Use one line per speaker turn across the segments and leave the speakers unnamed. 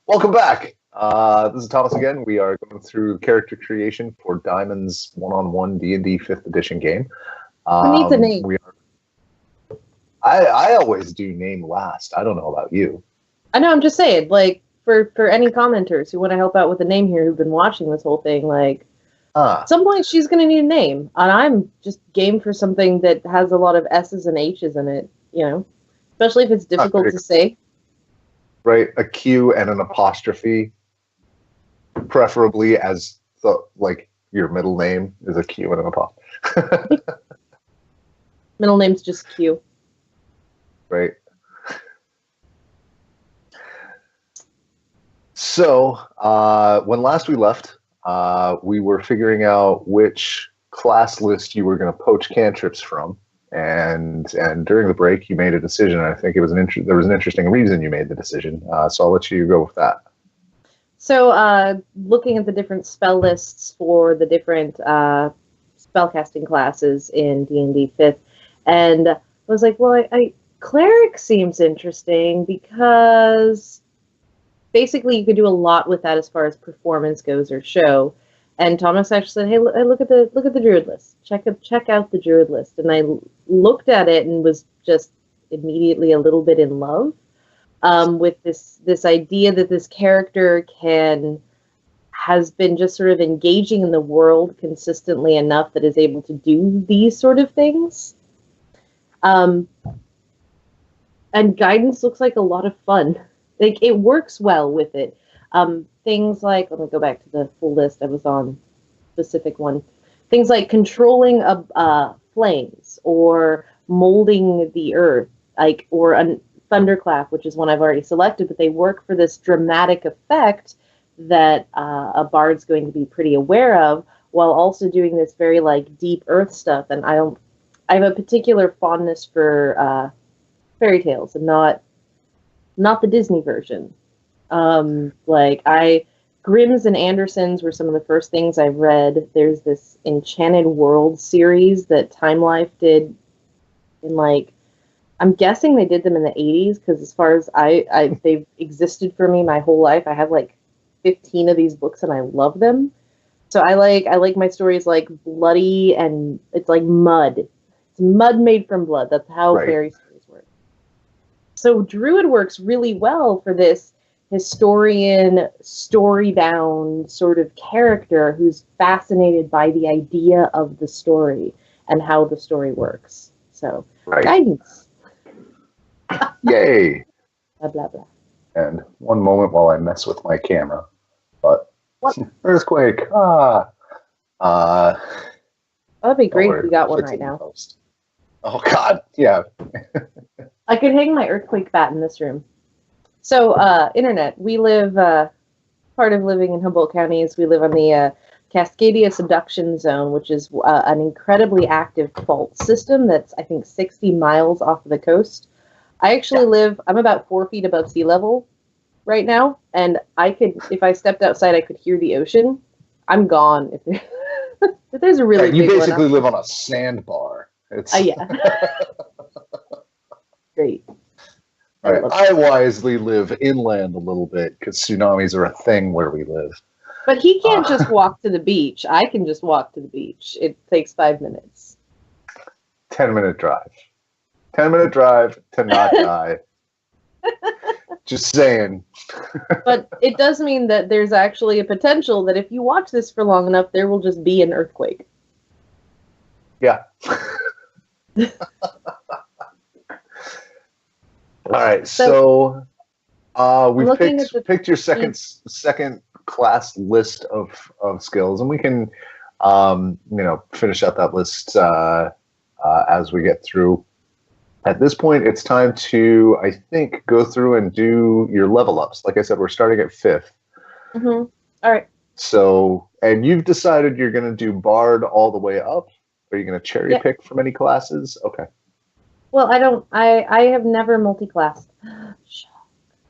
Welcome back. This is Thomas again. We are going through character creation for Diamond's one-on-one D&D 5th edition game.
Who needs a name?
I always do name last. I don't know about you.
I know, I'm just saying, like, for any commenters who want to help out with a name here who've been watching this whole thing, like, at some point she's going to need a name. And I'm just game for something that has a lot of S's and H's in it, you know? Especially if it's difficult to say.
Right, a Q and an apostrophe, preferably as your middle name is a Q and an apostrophe.
Middle name's just Q.
Right. So, when last we left, we were figuring out which class list you were going to poach cantrips from. And during the break, you made a decision. I think it was there was an interesting reason you made the decision. So I'll let you go with that.
So looking at the different spell lists for the different spellcasting classes in D&D 5th, and I was like, well, cleric seems interesting because basically you could do a lot with that as far as performance goes or show. And Thomas actually said, "Hey, look at the druid list. Check out the druid list." And I looked at it and was just immediately a little bit in love with this idea that this character has been just sort of engaging in the world consistently enough that is able to do these sort of things. And guidance looks like a lot of fun. Like, it works well with it. Things like, let me go back to the full list. I was on specific one. Things like controlling flames or molding the earth, or a thunderclap, which is one I've already selected, but they work for this dramatic effect that a bard's going to be pretty aware of, while also doing this very deep earth stuff. And I have a particular fondness for fairy tales, and not the Disney version. Grimm's and Anderson's were some of the first things I've read. There's this Enchanted World series that Time Life did in I'm guessing they did them in the 80s, because as far as they've existed for me my whole life. I have 15 of these books and I love them. So I like my stories bloody, and it's like mud. It's mud made from blood. That's how fairy stories work. So Druid works really well for this historian, story-bound sort of character who's fascinated by the idea of the story and how the story works. So, guidance.
Yay!
Blah, blah, blah.
And one moment while I mess with my camera. But,
what?
Earthquake!
That'd be great if we got one right now.
Post. Oh, God, yeah.
I could hang my earthquake bat in this room. So, internet, we live, part of living in Humboldt County is we live on the Cascadia Subduction Zone, which is an incredibly active fault system that's, I think, 60 miles off of the coast. I actually I'm about 4 feet above sea level right now, and if I stepped outside, I could hear the ocean. I'm gone. If there's a really big one.
You basically live on a sandbar.
Yeah. Great.
Right. I wisely live inland a little bit because tsunamis are a thing where we live.
But he can't just walk to the beach. I can just walk to the beach. It takes 5 minutes.
10-minute drive. 10-minute drive to not die. Just saying.
But it does mean that there's actually a potential that if you watch this for long enough, there will just be an earthquake.
Yeah. All right, so we've picked your second class list of skills, and we can finish out that list as we get through. At this point, it's time to, I think, go through and do your level ups. Like I said, we're starting at 5th.
Mm-hmm. All right.
So, and you've decided you're going to do Bard all the way up? Are you going to cherry pick from any classes? Okay.
Well, I have never multi-classed.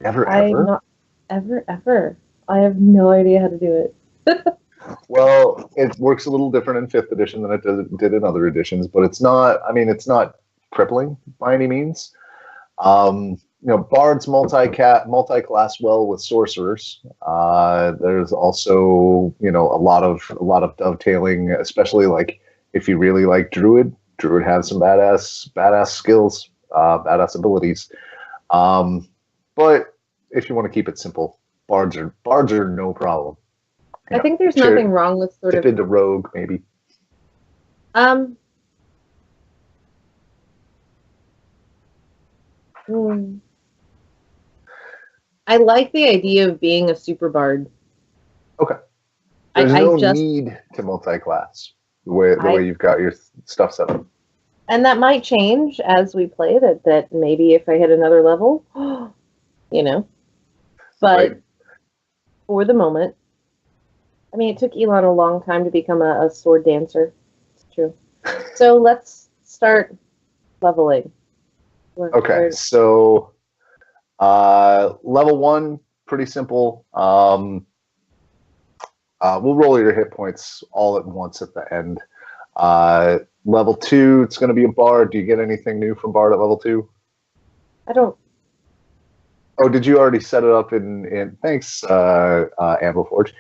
Never, ever?
Ever. I have no idea how to do it.
Well, it works a little different in 5th edition than it did in other editions, but it's not crippling by any means. bards multi-class well with sorcerers. There's also a lot of dovetailing, especially like if you really like druid. Druid has some badass skills, badass abilities. But if you want to keep it simple, bards are no problem.
I think there's nothing wrong with sort of
into rogue maybe.
I like the idea of being a super bard.
Okay. There's no need to multi-class the way you've got your stuff set up.
And that might change as we play. That maybe if I hit another level, But for the moment, I mean, it took Elon a long time to become a sword dancer. It's true. So let's start leveling.
Okay, so level 1, pretty simple. We'll roll your hit points all at once at the end. Level 2, it's going to be a bard. Do you get anything new from bard at level 2?
I don't.
Oh, did you already set it up in thanks, Anvil Forge.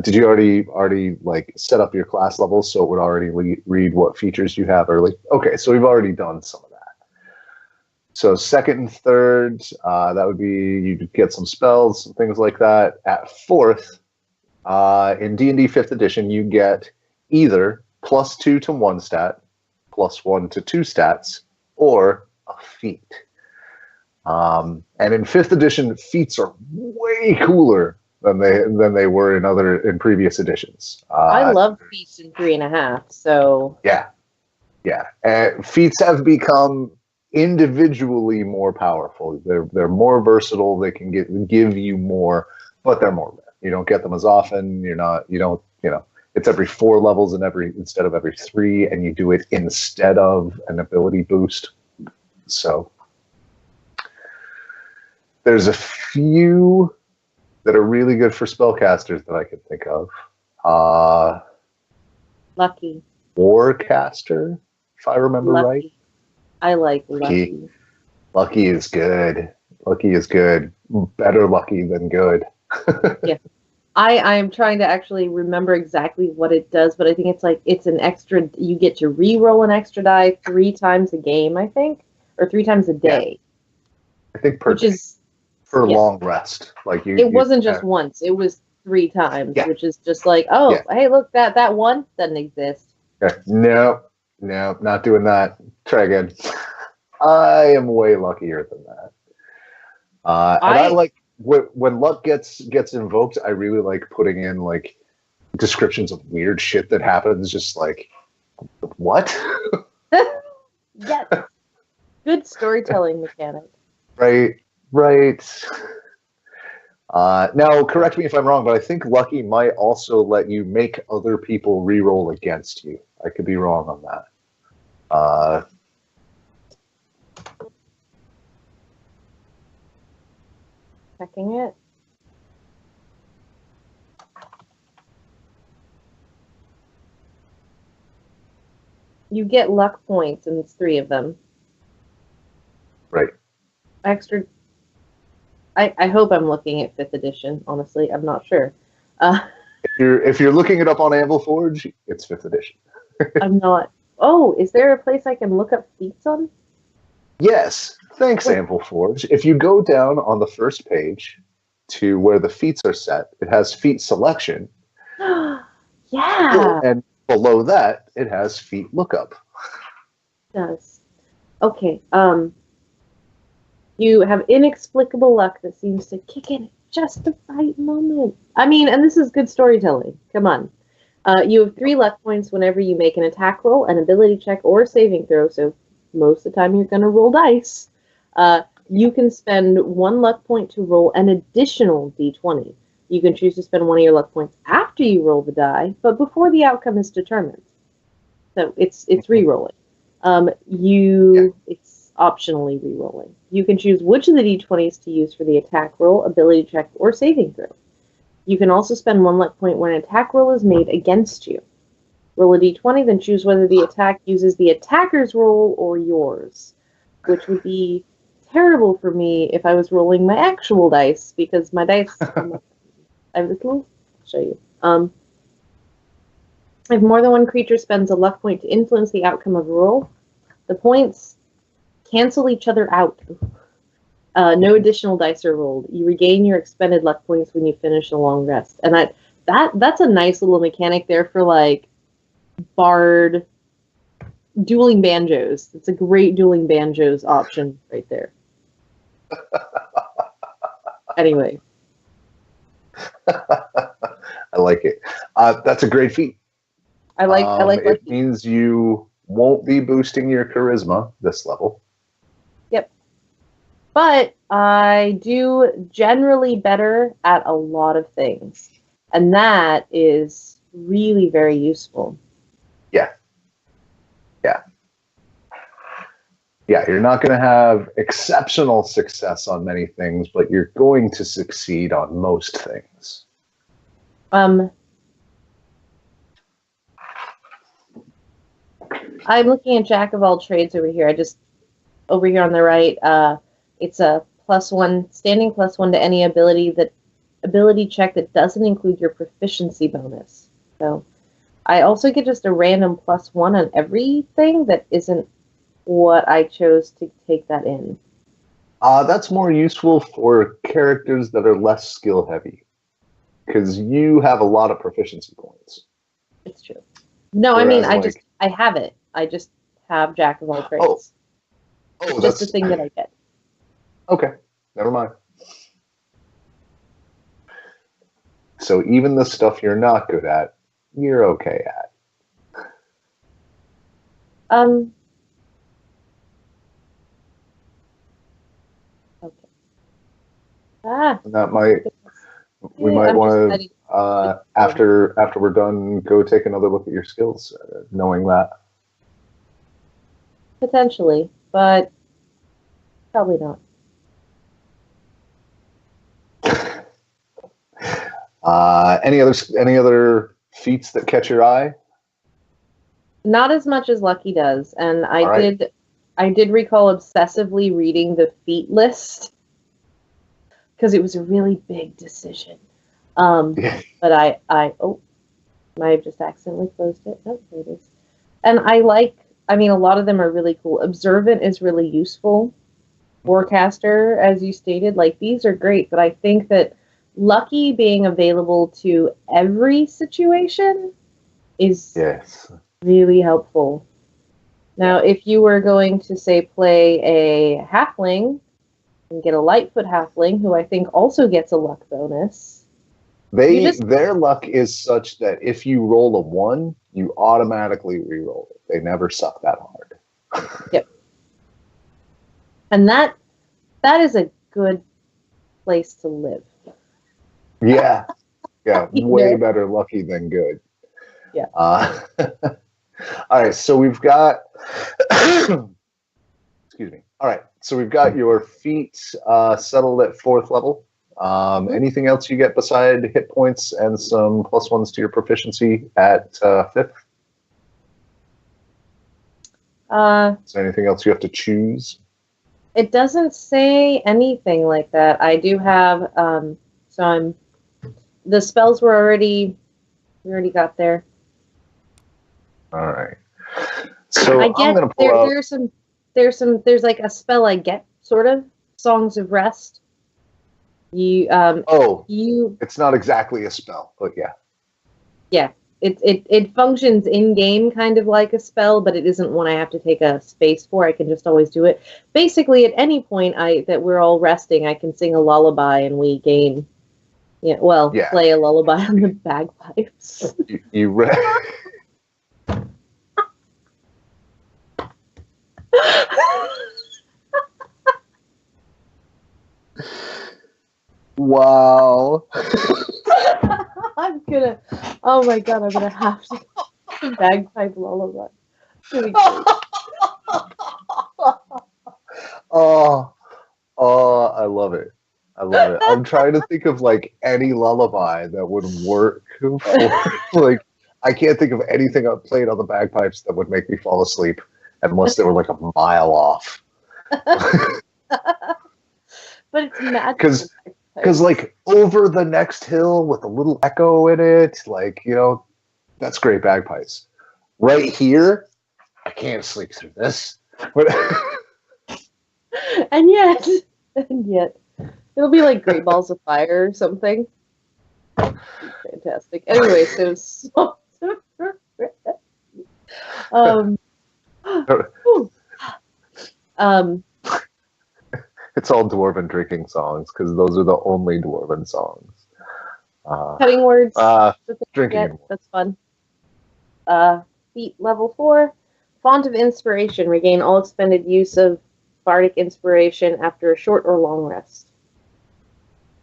Did you already like set up your class levels so it would already read what features you have early? Okay, so we've already done some of that. So second and third, that would be you get some spells and things like that. At fourth, in D&D 5th edition, you get either +2 to 1 stat, +1 to 2 stats, or a feat. And in 5th edition, feats are way cooler than they were in previous editions.
I love feats in 3.5. So
yeah. Feats have become individually more powerful. They're more versatile. They can give you more, but they're more rare. You don't get them as often. It's every 4 levels instead of every 3, and you do it instead of an ability boost. So there's a few that are really good for spellcasters that I can think of.
Lucky.
Warcaster, if I remember right.
I like Lucky.
Lucky is good. Lucky is good. Better lucky than good.
Yeah. I am trying to actually remember exactly what it does, but I think it's an extra. You get to re-roll an extra die 3 times a game, I think, or 3 times a day.
Yeah. I think per day. For long rest. Like
it wasn't just once; it was 3 times, which is just like, hey, look, that one doesn't exist.
Okay. No, not doing that. Try again. I am way luckier than that. And I like when luck gets invoked. I really like putting in like descriptions of weird shit that happens. Just like, what?
Yes. Good storytelling mechanic.
Right. Now, correct me if I'm wrong, but I think Lucky might also let you make other people re-roll against you. I could be wrong on that.
Checking it. You get luck points, and it's 3 of them.
Right.
Extra. I hope I'm looking at 5th edition. Honestly, I'm not sure.
If you're looking it up on Anvil Forge, it's 5th edition.
I'm not. Oh, is there a place I can look up feats on?
Yes. Thanks, Anvil Forge. If you go down on the first page to where the feats are set, it has feat selection.
Yeah.
And below that, it has feat lookup.
It does. Okay. You have inexplicable luck that seems to kick in at just the right moment. I mean, and this is good storytelling. Come on. You have 3 luck points whenever you make an attack roll, an ability check, or a saving throw. So most of the time you're going to roll dice. You can spend 1 luck point to roll an additional d20. You can choose to spend 1 of your luck points after you roll the die, but before the outcome is determined. So it's re-rolling. It's optionally re-rolling. You can choose which of the d20s to use for the attack roll, ability check, or saving throw. You can also spend 1 luck point when an attack roll is made against you. Roll a d20, then choose whether the attack uses the attacker's roll or yours, which would be terrible for me if I was rolling my actual dice, because my dice... I'll show you. If more than one creature spends a luck point to influence the outcome of a roll, the points cancel each other out. No additional dice are rolled. You regain your expended luck points when you finish a long rest. And that's a nice little mechanic there for, like, bard dueling banjos. It's a great dueling banjos option right there. Anyway.
I like it. That's a great feat.
I like
it means you won't be boosting your charisma this level.
Yep. But I do generally better at a lot of things. And that is really very useful.
Yeah. Yeah. Yeah, you're not going to have exceptional success on many things, but you're going to succeed on most things.
I'm looking at Jack of all trades over here. Over here on the right, it's a +1, standing +1 to any ability check that doesn't include your proficiency bonus. So I also get just a random +1 on everything that isn't what I chose to take that in.
That's more useful for characters that are less skill heavy, because you have a lot of proficiency points.
It's true. No, whereas, I mean, I have it. I just have Jack of all trades.
Oh,
that's the thing that I get.
Okay, never mind. So even the stuff you're not good at, you're okay at.
Okay.
That we might want to, after we're done, go take another look at your skills, knowing that.
Potentially, but probably not.
Any other feats that catch your eye?
Not as much as Lucky does, and I did recall obsessively reading the feat list because it was a really big decision. But I might have just accidentally closed it. Oh, there it is. And a lot of them are really cool. Observant is really useful. Forecaster, as you stated, like, these are great, but I think that Lucky being available to every situation is really helpful. Now, if you were going to, say, play a halfling and get a Lightfoot halfling, who I think also gets a luck bonus.
Their luck is such that if you roll a 1, you automatically re-roll it. They never suck that hard.
Yep. And that is a good place to live.
Yeah. Yeah, way better lucky than good.
Yeah.
All right, so we've got excuse me. All right, so we've got your feet settled at 4th level. Anything else you get beside hit points and some +1s to your proficiency at 5th? Is there anything else you have to choose?
It doesn't say anything like that. I do have, the spells we already got there.
All right. So I'm going to pull out.
There's like a spell I get, sort of, Songs of Rest.
It's not exactly a spell, but yeah.
Yeah. It functions in-game kind of like a spell, but it isn't one I have to take a space for. I can just always do it. Basically, at any point that we're all resting, I can sing a lullaby and we gain... play a lullaby on the bagpipes.
You read... Wow.
Oh my god, I'm gonna have to bagpipe lullaby.
Oh, I love it. I love it. I'm trying to think of like any lullaby that would work for, like, I can't think of anything I've played on the bagpipes that would make me fall asleep unless they were like a mile off.
But it's magical.
Because like over the next hill with a little echo in it, like, you know, that's great bagpipes. Right here, I can't sleep through this. But
and yet, it'll be like Great Balls of Fire or something. Fantastic. Anyway, so
it's all dwarven drinking songs because those are the only dwarven songs.
Cutting words.
Drinking.
That's fun. Feat level 4. Font of Inspiration. Regain all expended use of Bardic Inspiration after a short or long rest.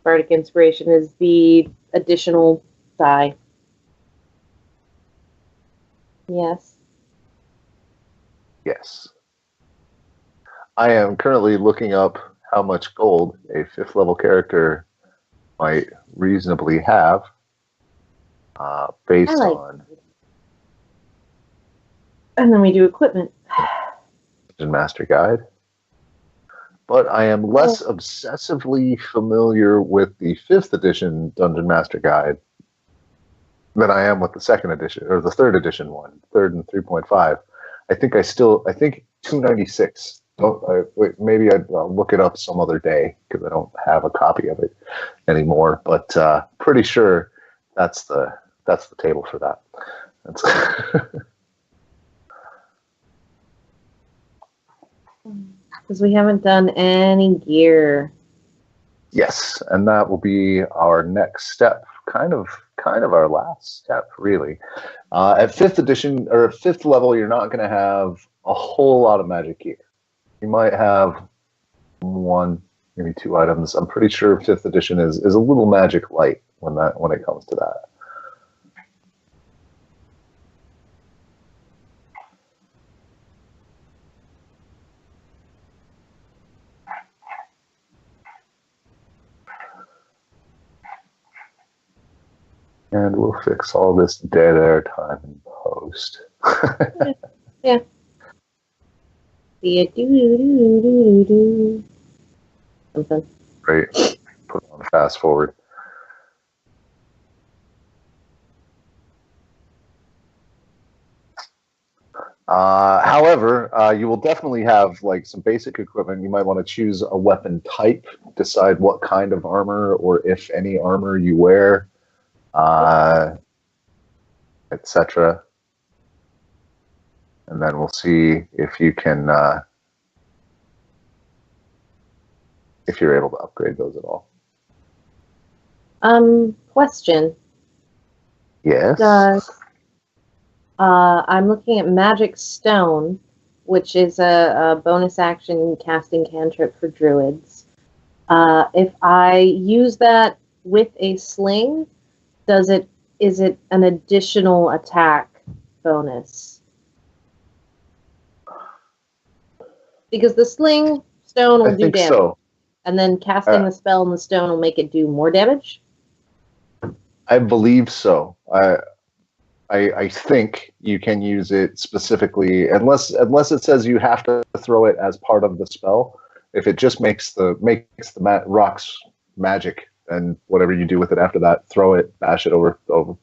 Bardic Inspiration is the additional die. Yes.
Yes. I am currently looking up how much gold a 5th level character might reasonably have based on...
And then we do equipment.
Dungeon Master Guide. But I am less obsessively familiar with the 5th edition Dungeon Master Guide than I am with the 2nd edition, or the 3rd edition one, 3rd and 3.5. I think 296. Maybe I'll look it up some other day because I don't have a copy of it anymore. But pretty sure that's the table for that.
Because we haven't done any gear.
Yes, and that will be our next step. Kind of our last step, really. At 5th edition or 5th level, you're not going to have a whole lot of magic gear. You might have 1, maybe 2 items. I'm pretty sure 5th edition is a little magic light when it comes to that. And we'll fix all this dead air time in post.
Yeah. Do. Something.
Great. Put on fast forward. However, you will definitely have like some basic equipment. You might want to choose a weapon type, decide what kind of armor or if any armor you wear, etc. And then we'll see if you can, if you're able to upgrade those at all.
Question.
Yes.
I'm looking at Magic Stone, which is a bonus action casting cantrip for druids. If I use that with a sling, is it an additional attack bonus? Because the sling stone will do damage. So. And then casting the spell in the stone will make it do more damage?
I believe so. I think you can use it specifically, unless it says you have to throw it as part of the spell. If it just makes the rocks magic, then whatever you do with it after that, throw it, bash it over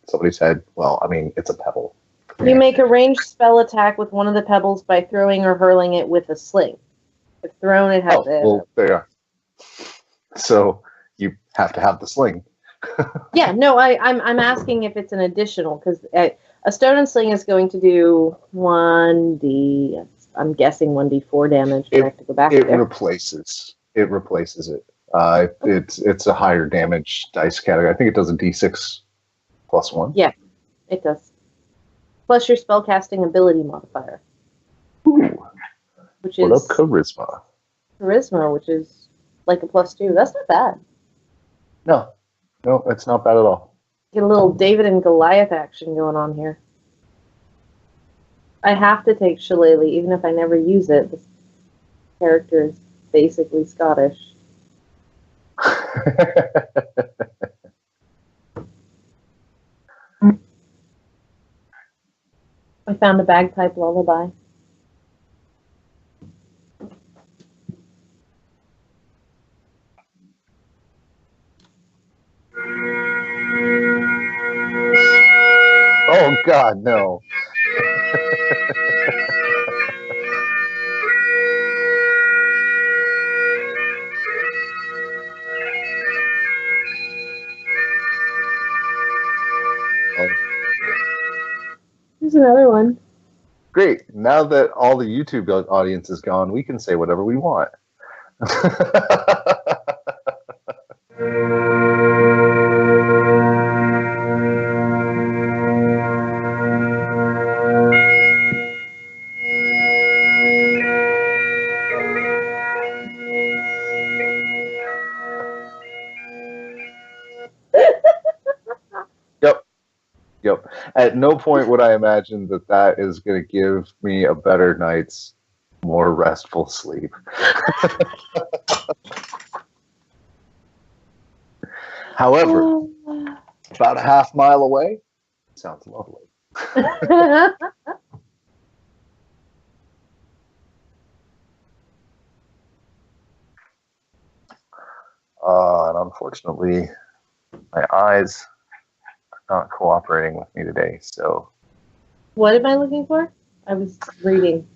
somebody's head. Well, I mean, it's a pebble.
You make a ranged spell attack with one of the pebbles by throwing or hurling it with a sling. If thrown, it has to.
Well, there you are. So you have to have the sling.
Yeah, no, I'm asking if it's an additional, because a stone and sling is going to do 1d. I'm guessing 1d4 damage. I have to go back.
It replaces it. It's a higher damage dice category. I think it does a d6 plus 1.
Yeah, it does. Plus your spellcasting ability modifier.
Ooh.
Which is
what up, charisma?
Charisma, which is like a +2. That's not bad.
No, it's not bad at all.
Get a little David and Goliath action going on here. I have to take Shillelagh, even if I never use it. This character is basically Scottish. I found a bagpipe lullaby.
God, no.
Here's another one.
Great. Now that all the YouTube audience is gone, we can say whatever we want. Yep. At no point would I imagine that that is going to give me a better night's more restful sleep. However, about a half mile away, sounds lovely. And unfortunately, my eyes are not cooperating with me today. So,
what am I looking for? I was reading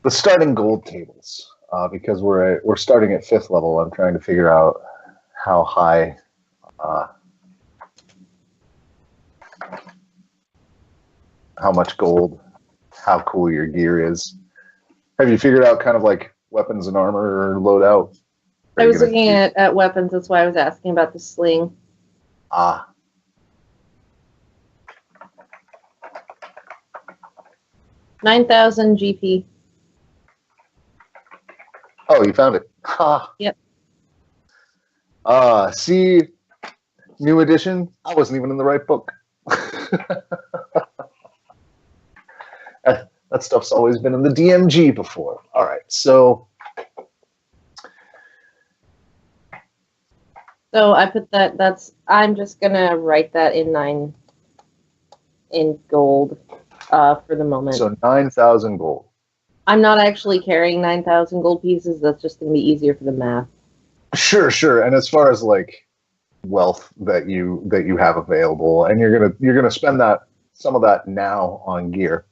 the starting gold tables, because we're starting at 5th level. I'm trying to figure out how high. How much gold, how cool your gear is. Have you figured out kind of like weapons and armor or loadout?
I was looking at weapons. That's why I was asking about the sling. 9,000 GP.
Oh, you found it. Ha.
Yep.
See, new edition. I wasn't even in the right book. That stuff's always been in the DMG before. All right, so.
So I put that. I'm just gonna write that in 9 in gold, for the moment.
So 9,000 gold.
I'm not actually carrying 9,000 gold pieces. That's just gonna be easier for the math.
Sure. And as far as like wealth that you have available, and you're gonna spend some of that now on gear.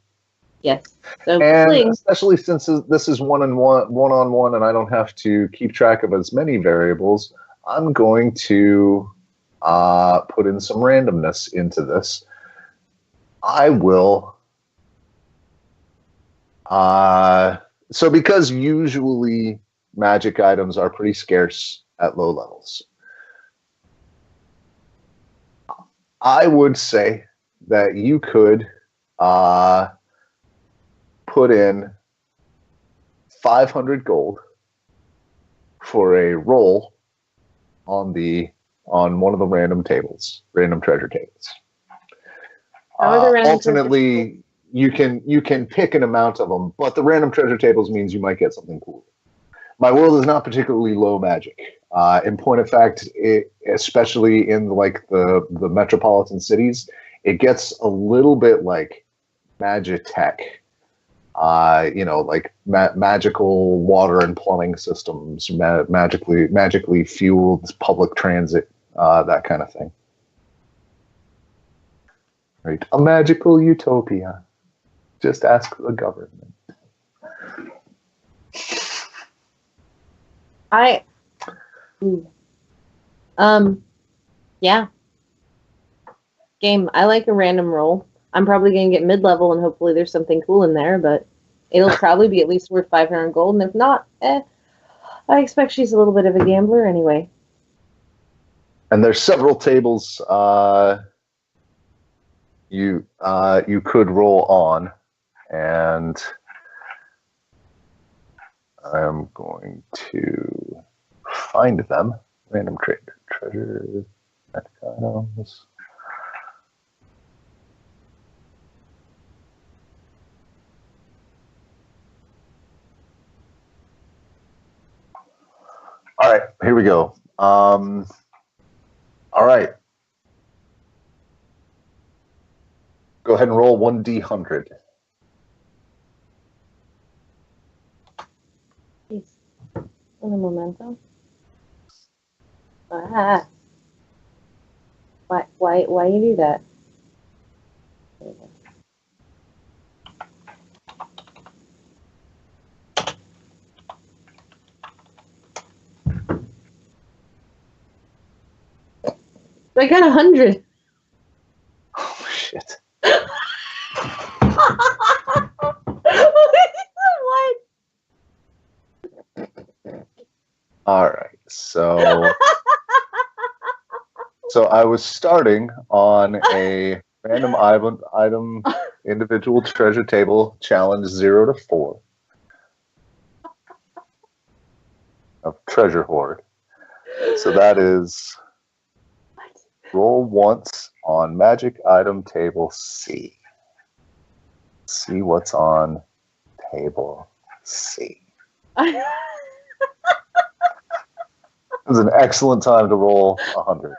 Yes. So
and especially since this is one-on-one, and I don't have to keep track of as many variables, I'm going to put in some randomness into this. I will. So because usually magic items are pretty scarce at low levels, I would say that you could put in 500 gold for a roll on one of the random treasure tables. Ultimately, you can pick an amount of them, but the random treasure tables means you might get something cool. My world is not particularly low magic. In point of fact, especially in like the metropolitan cities, it gets a little bit like Magitech. Like magical water and plumbing systems, magically fueled public transit, that kind of thing. Right, a magical utopia. Just ask the government.
Yeah. Game. I like a random roll. I'm probably going to get mid-level, and hopefully there's something cool in there, but it'll probably be at least worth 500 gold, and if not, I expect she's a little bit of a gambler anyway.
And there's several tables you could roll on, and I'm going to find them. Random treasure items. All right, here we go. All right. Go ahead and roll 1d100.
Please. Un momento. Why you do that? I got 100.
Oh, shit.
What?
All right, so I was starting on a random item individual treasure table challenge 0 to 4 of treasure hoard. So that is roll once on magic item table C. See what's on table C. It was an excellent time to roll 100.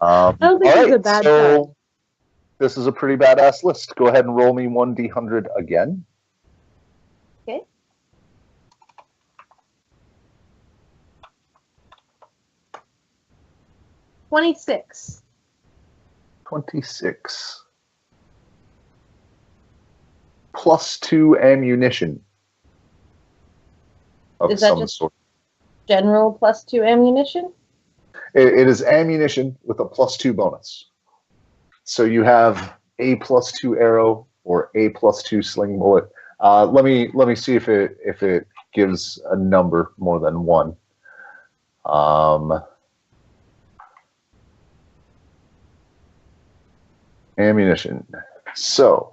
I don't think it's a bad time.
This is a pretty badass list. Go ahead and roll me 1d100 again.
Okay. $26.
26. +2 ammunition. Of
Is that
some
just
sort.
General +2 ammunition?
It is ammunition with a +2 bonus. So you have a +2 arrow or a +2 sling bullet. Let me see if it gives a number more than one. Ammunition. So,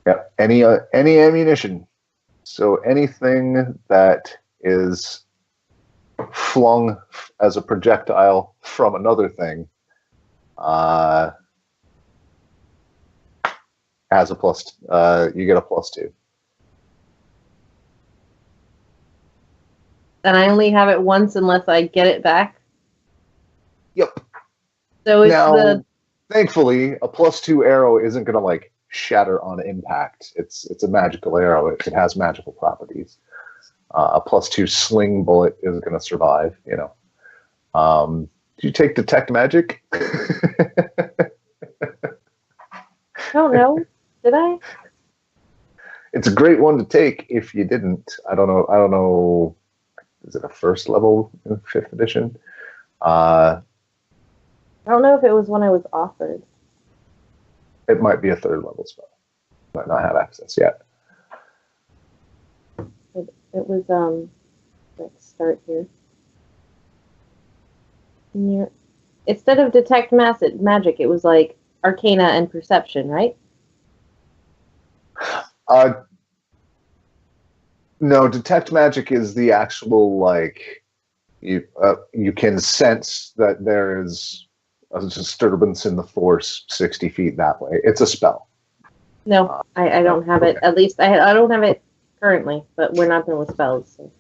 yeah, any ammunition. So anything that is flung as a projectile from another thing has a plus. You get a +2.
And I only have it once unless I get it back.
Yep.
So it's
thankfully, a +2 arrow isn't going to like shatter on impact. It's a magical arrow. It has magical properties. A +2 sling bullet is going to survive. You know. Did you take detect magic?
I don't know. Did I?
It's a great one to take if you didn't. I don't know. Is it a first level in 5th edition?
I don't know if it was one I was offered.
It might be a 3rd level spell. Might not have access yet.
It was let's start here. Instead of detect magic, it was like arcana and perception, right?
No, detect magic is the actual like you can sense that there is a disturbance in the force 60 feet that way. It's a spell.
No, I don't have it. At least I don't have it currently, but we're not done with spells. So.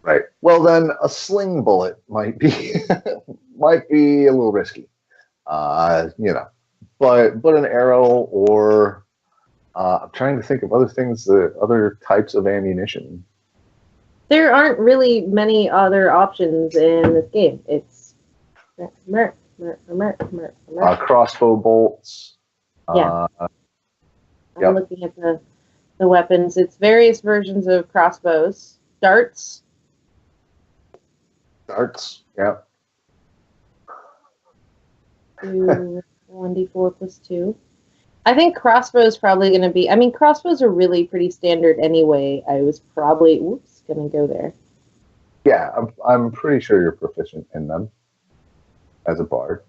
Right. Well, then a sling bullet might be might be a little risky. You know, but an arrow or I'm trying to think of other things, other types of ammunition.
There aren't really many other options in this game. It's
crossbow bolts.
Yeah. I'm looking at the weapons. It's various versions of crossbows. Darts.
Yeah.
1d4 + 2. I think crossbows probably going to be... I mean, crossbows are really pretty standard anyway. I was probably... Whoops, going to go there.
Yeah, I'm pretty sure you're proficient in them as a bard.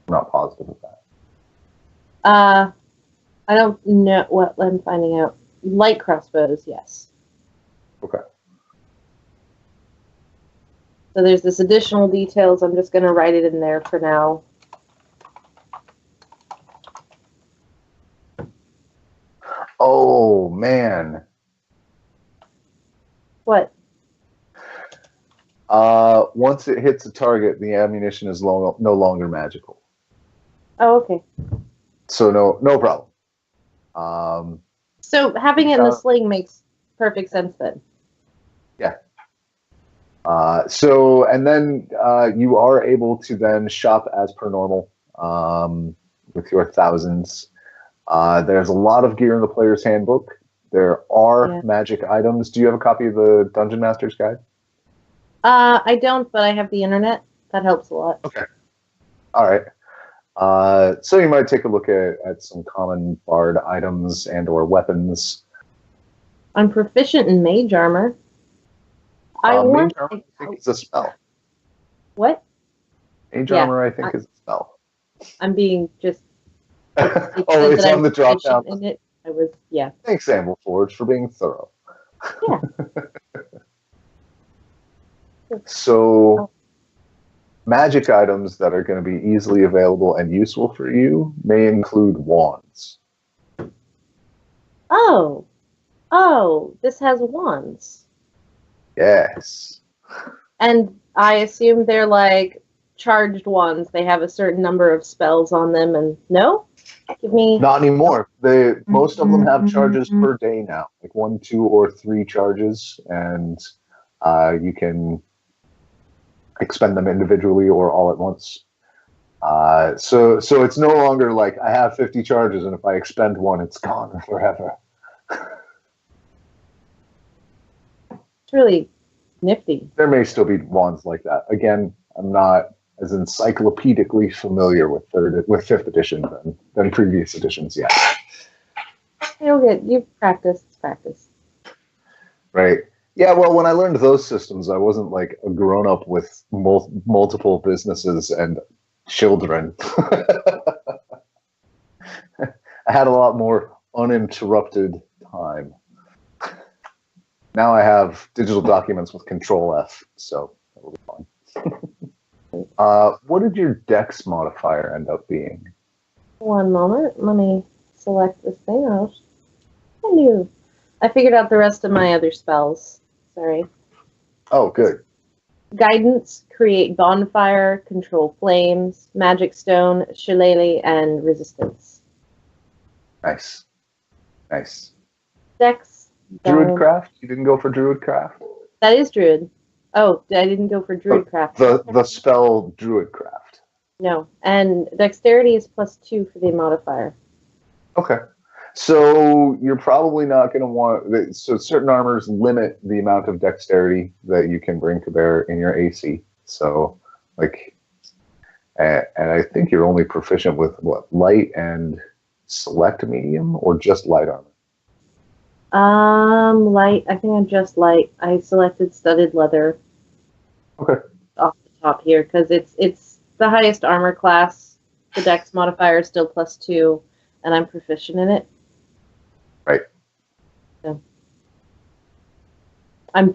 I'm not positive of that.
I don't know what I'm finding out. Light crossbows, yes.
Okay.
So there's this additional details. I'm just going to write it in there for now.
Oh, man.
What?
Once it hits a target, the ammunition is no longer magical.
Oh, okay.
So no problem.
So having it in the sling makes perfect sense then.
Yeah. And then you are able to then shop as per normal with your thousands. There's a lot of gear in the player's handbook. There are magic items. Do you have a copy of the Dungeon Master's Guide?
I don't, but I have the internet. That helps a lot.
Okay. All right. So you might take a look at some common bard items and or weapons.
I'm proficient in mage armor.
Mage armor, I think, is a spell.
What?
Mage armor, I think, is a spell.
I'm being just...
Oh, it's on the drop down.
In it. I was, yeah.
Thanks, Anvil Forge, for being thorough.
Yeah.
So, magic items that are going to be easily available and useful for you may include wands.
Oh, this has wands.
Yes.
And I assume they're like charged wands. They have a certain number of spells on them, and no? Give me...
Not anymore. Most of them have charges per day now, like 1, 2, or 3 charges, and you can expend them individually or all at once. So it's no longer like I have 50 charges, and if I expend one, it's gone forever.
It's really nifty.
There may still be wands like that. Again, I'm not as encyclopedically familiar with 5th edition than previous editions yet.
You've practiced.
Right. Yeah, well, when I learned those systems, I wasn't like a grown-up with multiple businesses and children. I had a lot more uninterrupted time. Now I have digital documents with Control F, so that'll be fun. What did your Dex modifier end up being?
One moment. Let me select this thing out. I figured out the rest of my other spells. Sorry.
Oh, good.
Guidance, create bonfire, control flames, magic stone, shillelagh, and resistance.
Nice.
Dex.
Druidcraft? You didn't go for Druidcraft?
That is Druid. Oh, I didn't go for Druidcraft.
The spell Druidcraft.
No. And dexterity is +2 for the modifier.
Okay. So you're probably not going to want... So certain armors limit the amount of dexterity that you can bring to bear in your AC. So, like... And I think you're only proficient with, what, light and select medium? Or just light armor?
Light. I think I'm just light. I selected studded leather.
Okay.
Off the top here, because it's the highest armor class. The dex modifier is still +2, and I'm proficient in it.
Right.
So I'm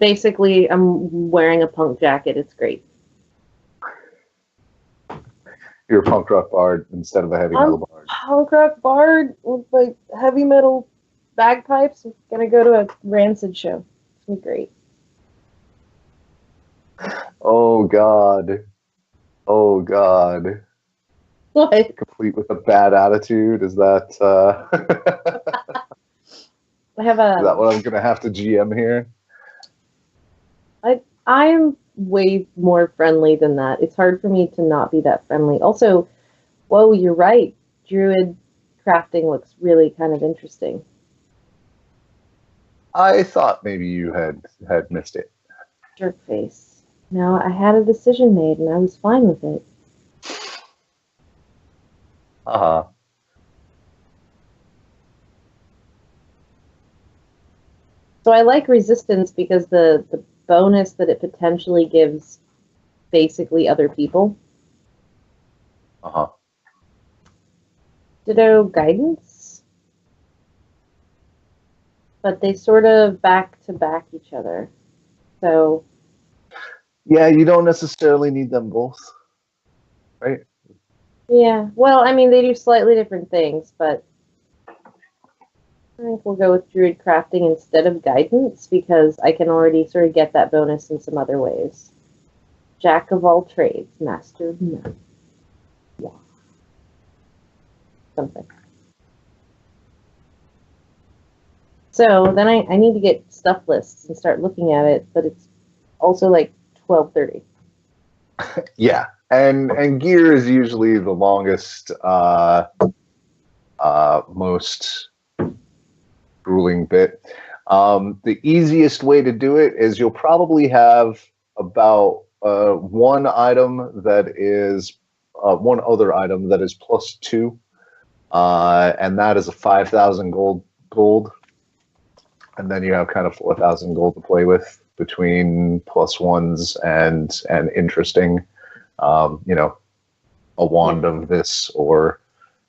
wearing a punk jacket. It's great.
You're a punk rock bard instead of a heavy metal bard.
Punk rock bard with like heavy metal bagpipes. I'm gonna go to a Rancid show. It's gonna be great.
Oh God.
What?
Complete with a bad attitude. Is that
I have
is that what I'm gonna have to GM here?
I'm way more friendly than that. It's hard for me to not be that friendly. Also, whoa, you're right. Druid crafting looks really kind of interesting.
I thought maybe you had missed it.
Jerk face. No, I had a decision made and I was fine with it.
Uh-huh.
So I like resistance because the bonus that it potentially gives basically other people.
Uh-huh.
Ditto guidance. But they sort of back-to-back each other. So...
Yeah, you don't necessarily need them both, right?
Yeah, well, I mean, they do slightly different things, but I think we'll go with Druid Crafting instead of Guidance, because I can already sort of get that bonus in some other ways. Jack of all trades, master of none. Yeah. Something. So then I need to get stuff lists and start looking at it, but it's also like 12:30.
Yeah, and gear is usually the longest, most grueling bit. The easiest way to do it is you'll probably have about one item that is one other item that is +2, and that is a 5,000 gold, and then you have kind of 4,000 gold to play with between +1s and interesting, a wand of this or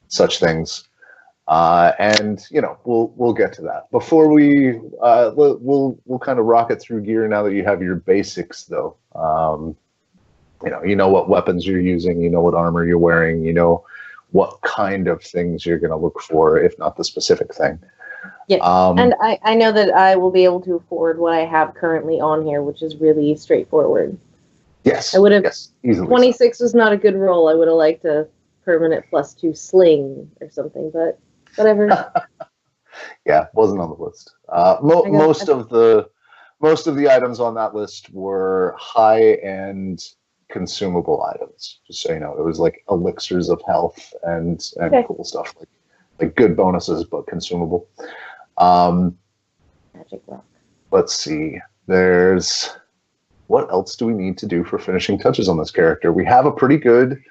such things. And we'll get to that. Before we we'll kind of rocket through gear now that you have your basics, though. You know what weapons you're using, you know what armor you're wearing, you know what kind of things you're going to look for, if not the specific thing.
Yeah, and I know that I will be able to afford what I have currently on here, which is really straightforward.
Yes,
I would have.
Yes, easily.
26 was not a good roll. I would have liked a permanent +2 sling or something, but whatever.
Yeah, wasn't on the list. Most of the items on that list were high-end consumable items. Just so you know, it was like elixirs of health and cool stuff, like good bonuses, but consumable.
Magic rock.
Let's see. What else do we need to do for finishing touches on this character? We have a pretty good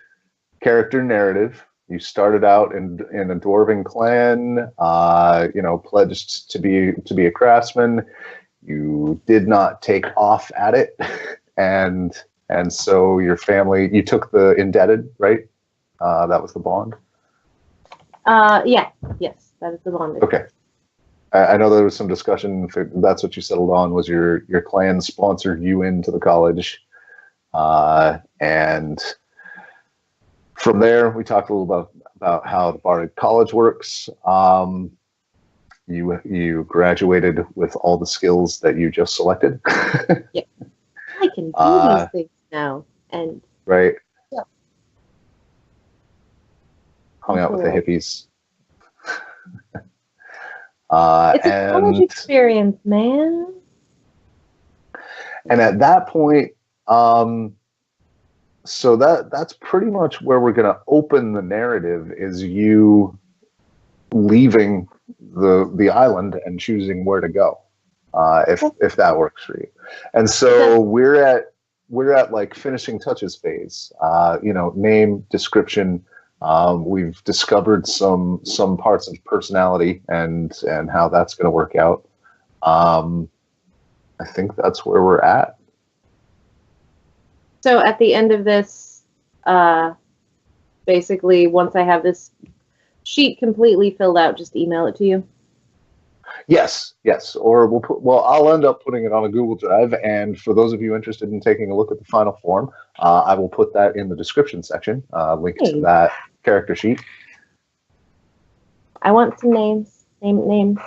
character narrative. You started out in a dwarven clan, pledged to be a craftsman. You did not take off at it, and so your family, you took the indebted, right? That was the bond.
Yes, that is the bond.
Okay. I know there was some discussion. That's what you settled on, was your clan sponsored you into the college, and from there we talked a little about how the Bard College works. You graduated with all the skills that you just selected.
Yeah, I can do these things now, and
right.
Yeah.
Hung out with the hippies.
It's a college experience, man.
And at that point, so that's pretty much where we're going to open the narrative, is you leaving the island and choosing where to go, if that works for you. And so we're at like finishing touches phase. Name, description. We've discovered some parts of personality and how that's going to work out. I think that's where we're at.
So at the end of this, basically, once I have this sheet completely filled out, just email it to you.
Yes. Or I'll end up putting it on a Google Drive, and for those of you interested in taking a look at the final form, I will put that in the description section, linked to that character sheet.
I want some names, names,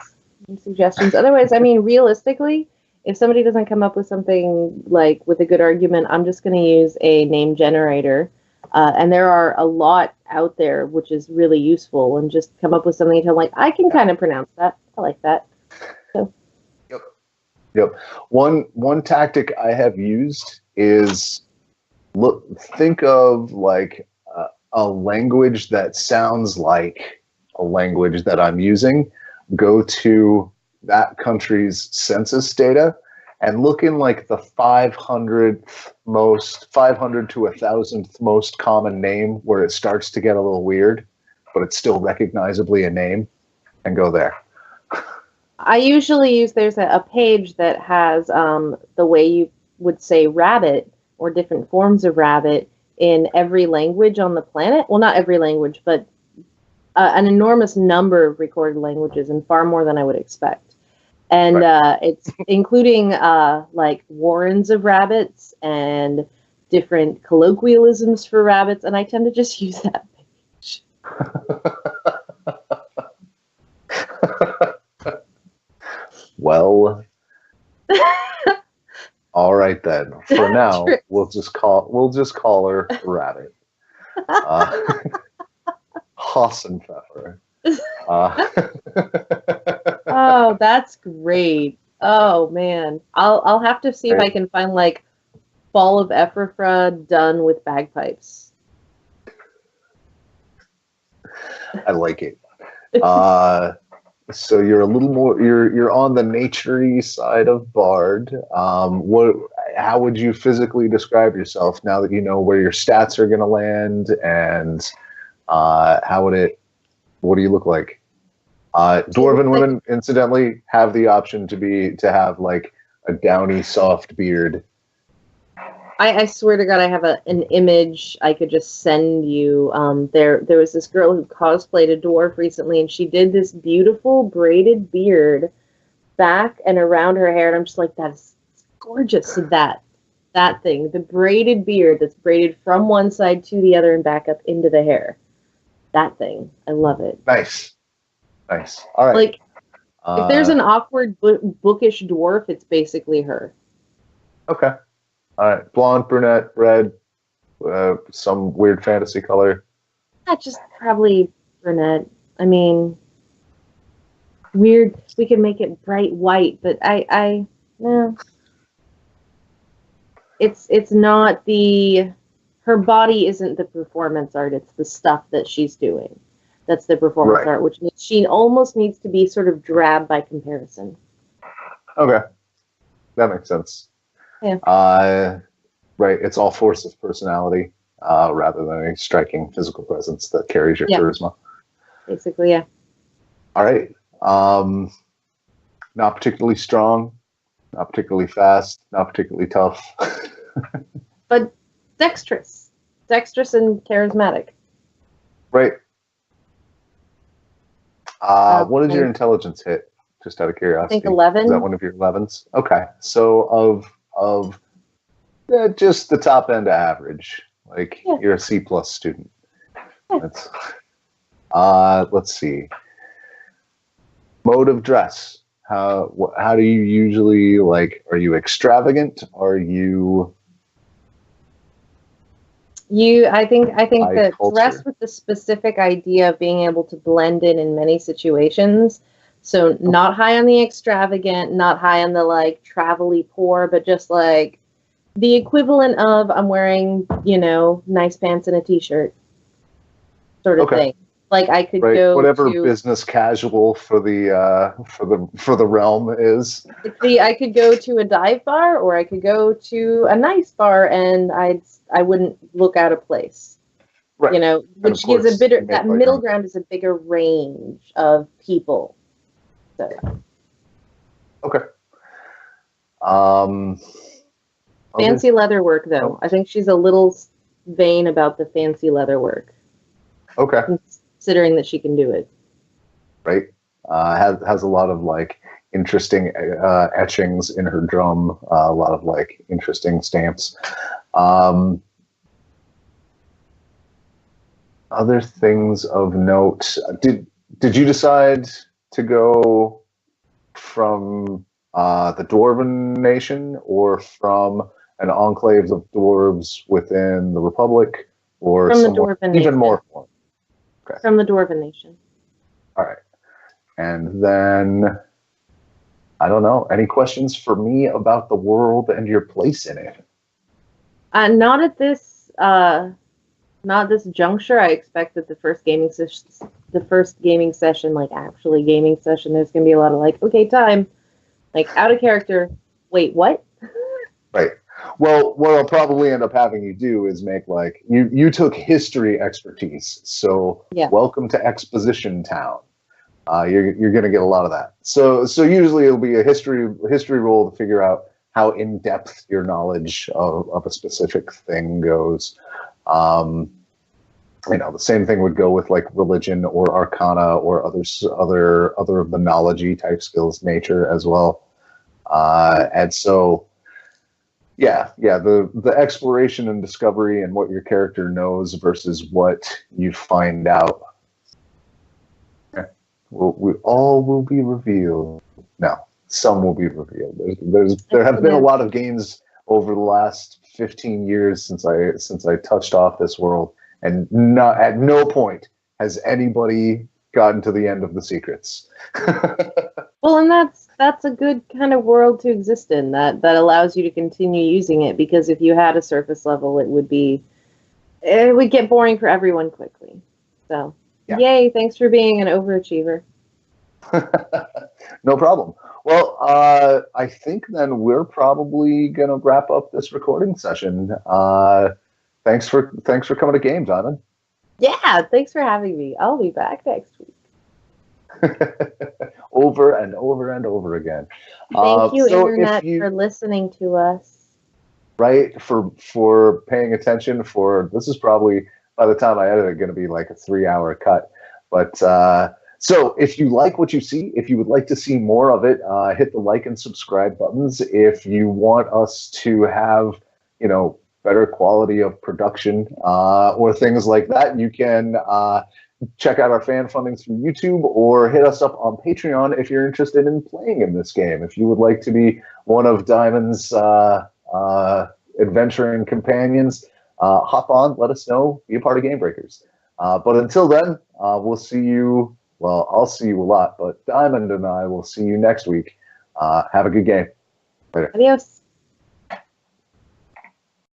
suggestions. Otherwise, I mean, realistically, if somebody doesn't come up with something like with a good argument, I'm just going to use a name generator. And there are a lot out there, which is really useful, and just come up with something and I'm like, I can kind of pronounce that. I like that. So.
Yep. One tactic I have used is think of like a language that sounds like a language that I'm using. Go to that country's census data and look in like the 500 to 1,000th most common name, where it starts to get a little weird, but it's still recognizably a name, and go there.
I usually use, there's a page that has the way you would say rabbit or different forms of rabbit in every language on the planet. Well, not every language, but an enormous number of recorded languages, and far more than I would expect. And it's including like warrens of rabbits and different colloquialisms for rabbits, and I tend to just use that page.
Well, all right then. For now, we'll just call her Rabbit. Hassenpfeffer.
Oh, that's great. Oh man, I'll have to see if I can find like Fall of Ephrafa done with bagpipes.
I like it. So you're a little more, you're on the naturey side of Bard. how would you physically describe yourself now that you know where your stats are going to land, and what do you look like? Dwarven women, incidentally, have the option to have like a downy, soft beard.
I swear to God, I have an image I could just send you. There was this girl who cosplayed a dwarf recently, and she did this beautiful braided beard back and around her hair, and I'm just like, that's gorgeous. So that thing, the braided beard that's braided from one side to the other and back up into the hair. That thing, I love it.
Nice. All right.
Like, if there's an awkward bookish dwarf, it's basically her.
Okay. All right. Blonde, brunette, red, some weird fantasy color.
Not just probably brunette. I mean, weird. We can make it bright white, but no. It's not her body isn't the performance art. It's the stuff that she's doing. That's the performance art, which means she almost needs to be sort of drab by comparison.
Okay. That makes sense.
Yeah.
Right. It's all force of personality rather than a striking physical presence that carries your charisma.
Basically, yeah.
All right. Not particularly strong, not particularly fast, not particularly tough.
But dexterous and charismatic.
Right. What did your intelligence hit? Just out of curiosity.
I think 11.
Is that one of your 11s? Okay. So of just the top end of average. Like you're a C+ student.
Yeah.
That's, let's see. Mode of dress. How do you usually, like, are you extravagant? Are you
I think that
culture?
dress with the specific idea of being able to blend in many situations. So not high on the extravagant, not high on the like travel-y poor, but just like the equivalent of I'm wearing, nice pants and a t-shirt sort of thing. Like I could go
whatever
to
business casual for the realm is.
I could go to a dive bar, or I could go to a nice bar, and I wouldn't look out of place.
Right.
Which gives that middle ground is a bigger range of people. So.
Okay.
Fancy leather work, though. I think she's a little vain about the fancy leather work.
Okay.
Considering that she can do it.
Right. Has a lot of like interesting etchings in her drum. A lot of like interesting stamps. Other things of note. Did you decide to go from the Dwarven nation, or from an enclave of dwarves within the Republic, or
from the Dwarven
even
nation.
more form? Okay.
From the Dwarven nation.
All right. And then, I don't know, any questions for me about the world and your place in it?
Not at this juncture. I expect that the first gaming session, like actually gaming session, there's going to be a lot of like, okay, time, like out of character. Wait, what?
Right. Well, what I'll probably end up having you do is make like you took history expertise, so welcome to Exposition Town. You're going to get a lot of that. So usually it'll be a history roll to figure out how in depth your knowledge of a specific thing goes. The same thing would go with like religion or arcana or other of the knowledge-y type skills, nature as well. And so. Yeah, the exploration and discovery and what your character knows versus what you find out. Okay. We all will be revealed. No, some will be revealed. There have been a lot of games over the last 15 years since I touched off this world, and at no point has anybody gotten to the end of the secrets.
Well, and that's a good kind of world to exist in, that allows you to continue using it, because if you had a surface level, it would get boring for everyone quickly. So, Yay, thanks for being an overachiever.
No problem. Well, I think then we're probably going to wrap up this recording session. Thanks for coming to Game, Diamond.
Yeah, thanks for having me. I'll be back next week.
Over and over and over again.
Thank you, Internet, for listening to us.
Right, for paying attention. This is probably, by the time I edit it, going to be like a 3-hour cut. But so if you like what you see, if you would like to see more of it, hit the like and subscribe buttons. If you want us to have, better quality of production or things like that, you can check out our fan funding through YouTube or hit us up on Patreon if you're interested in playing in this game. If you would like to be one of Diamond's adventuring companions, hop on, let us know, be a part of GameBreakers. But until then, we'll see you. Well, I'll see you a lot, but Diamond and I will see you next week. Have a good game. Later.
Adios.